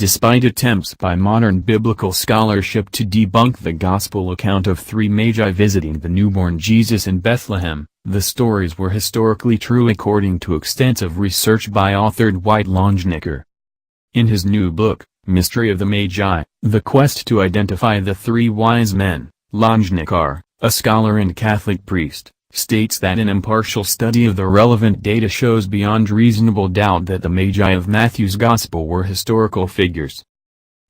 Despite attempts by modern biblical scholarship to debunk the gospel account of three magi visiting the newborn Jesus in Bethlehem, the stories were historically true according to extensive research by author Dwight Longenecker. In his new book, Mystery of the Magi, The Quest to Identify the Three Wise Men, Longenecker, a scholar and Catholic priest, states that an impartial study of the relevant data shows beyond reasonable doubt that the Magi of Matthew's Gospel were historical figures.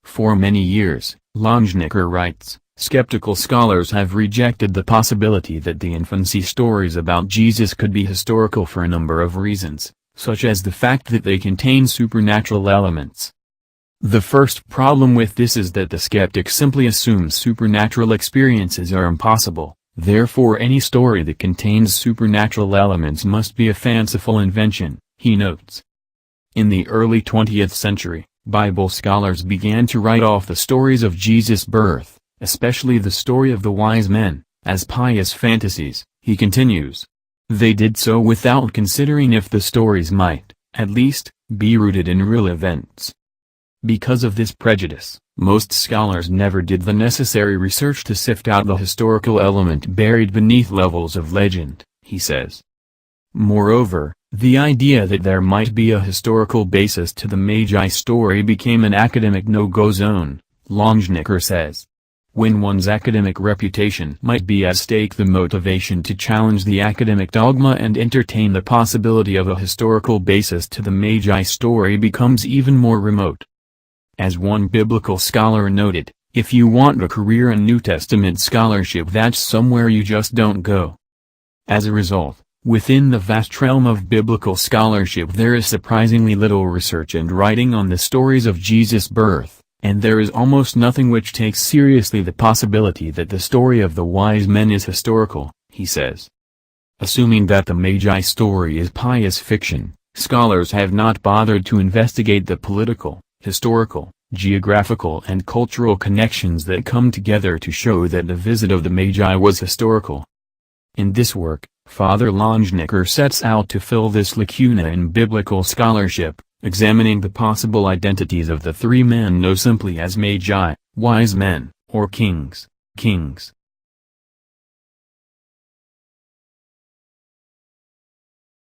For many years, Longenecker writes, skeptical scholars have rejected the possibility that the infancy stories about Jesus could be historical for a number of reasons, such as the fact that they contain supernatural elements. The first problem with this is that the skeptic simply assumes supernatural experiences are impossible. Therefore any story that contains supernatural elements must be a fanciful invention, he notes. In the early 20th century, Bible scholars began to write off the stories of Jesus' birth, especially the story of the wise men, as pious fantasies, he continues. They did so without considering if the stories might, at least, be rooted in real events. Because of this prejudice, most scholars never did the necessary research to sift out the historical element buried beneath levels of legend, he says. Moreover, the idea that there might be a historical basis to the Magi story became an academic no-go zone, Longenecker says. When one's academic reputation might be at stake, the motivation to challenge the academic dogma and entertain the possibility of a historical basis to the Magi story becomes even more remote. As one biblical scholar noted, if you want a career in New Testament scholarship, that's somewhere you just don't go. As a result, within the vast realm of biblical scholarship there is surprisingly little research and writing on the stories of Jesus' birth, and there is almost nothing which takes seriously the possibility that the story of the wise men is historical, he says. Assuming that the Magi story is pious fiction, scholars have not bothered to investigate the political, historical, geographical and cultural connections that come together to show that the visit of the Magi was historical. In this work, Father Longenecker sets out to fill this lacuna in biblical scholarship, examining the possible identities of the three men known simply as Magi, wise men, or kings.